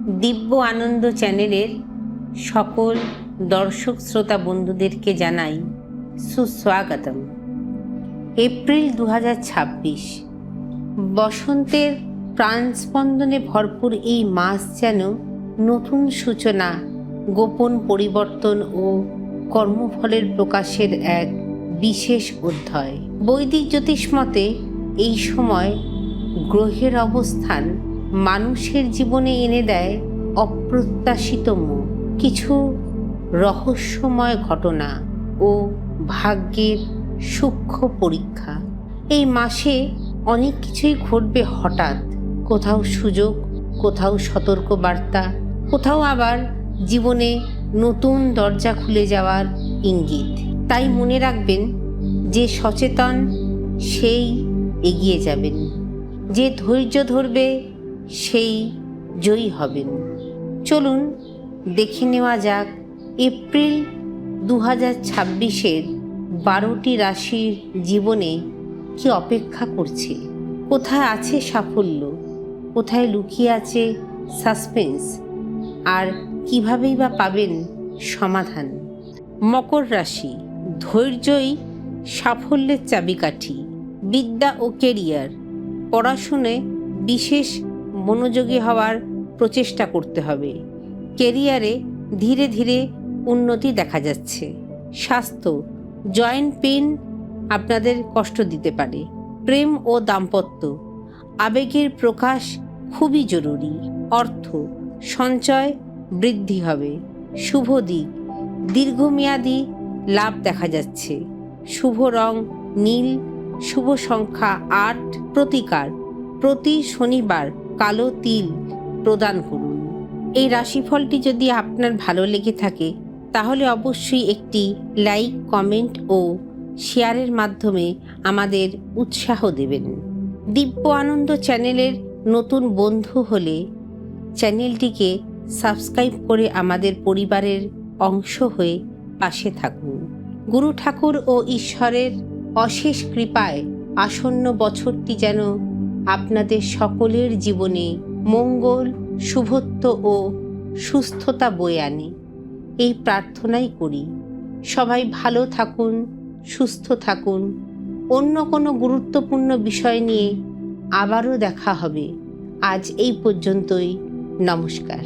দিব্য আনন্দ চ্যানেলের সকল দর্শক শ্রোতা বন্ধুদেরকে জানাই সুস্বাগতম। এপ্রিল 2026, বসন্তের প্রাণস্পন্দনে ভরপুর এই মাস যেন নতুন সূচনা, গোপন পরিবর্তন ও কর্মফলের প্রকাশের এক বিশেষ অধ্যায়। বৈদিক জ্যোতিষ মতে এই সময় গ্রহের অবস্থান মানুষের জীবনে এনে দেয় অপ্রত্যাশিত কিছু রহস্যময় ঘটনা ও ভাগ্যের সূক্ষ্ম পরীক্ষা। এই মাসে অনেক কিছুই ঘটবে হঠাৎ, কোথাও সুযোগ, কোথাও সতর্ক বার্তা, কোথাও আবার জীবনে নতুন দরজা খুলে যাওয়ার ইঙ্গিত। তাই মনে রাখবেন, যে সচেতন সেই এগিয়ে যাবেন, যে ধৈর্য ধরবে সেই জয়ী হবেন। চলুন দেখে নেওয়া যাক এপ্রিল 2026-এর 12টি রাশির জীবনে কি অপেক্ষা করছে। কোথায় আছে সাফল্য, কোথায় লুকিয়ে আছে সাসপেন্স, আর কিভাবেই বা পাবেন সমাধান। মকর রাশি, ধৈর্যই সাফল্যের চাবিকাঠি। বিদ্যা ও কেরিয়ার, পড়াশুনে বিশেষ মনোযোগী হওয়ার প্রচেষ্টা করতে হবে। কেরিয়ারে ধীরে ধীরে উন্নতি দেখা যাচ্ছে। স্বাস্থ্য, জয়েন্ট পেইন আপনাদের কষ্ট দিতে পারে। প্রেম ও দাম্পত্য, আবেগের প্রকাশ খুবই জরুরি। অর্থ, সঞ্চয় বৃদ্ধি হবে। শুভ দিক, দীর্ঘমেয়াদী লাভ দেখা যাচ্ছে। শুভ রং নীল, শুভ সংখ্যা 8। প্রতিকার, প্রতি শনিবার কালো তিল প্রদান করুন। এই রাশিফলটি যদি আপনার ভালো লেগে থাকে তাহলে অবশ্যই একটি লাইক, কমেন্ট ও শেয়ারের মাধ্যমে আমাদের উৎসাহ দেবেন। দিব্য আনন্দ চ্যানেলের নতুন বন্ধু হলে চ্যানেলটিকে সাবস্ক্রাইব করে আমাদের পরিবারের অংশ হয়ে পাশে থাকুন। গুরু ঠাকুর ও ঈশ্বরের অশেষ কৃপায় আসন্ন বছরটি যেন আপনাদের সকলের জীবনে মঙ্গল, শুভত্ব ও সুস্থতা বয়ে আনে, এই প্রার্থনাই করি। সবাই ভালো থাকুন, সুস্থ থাকুন। অন্য কোনো গুরুত্বপূর্ণ বিষয় নিয়ে আবারও দেখা হবে। আজ এই পর্যন্তই। নমস্কার।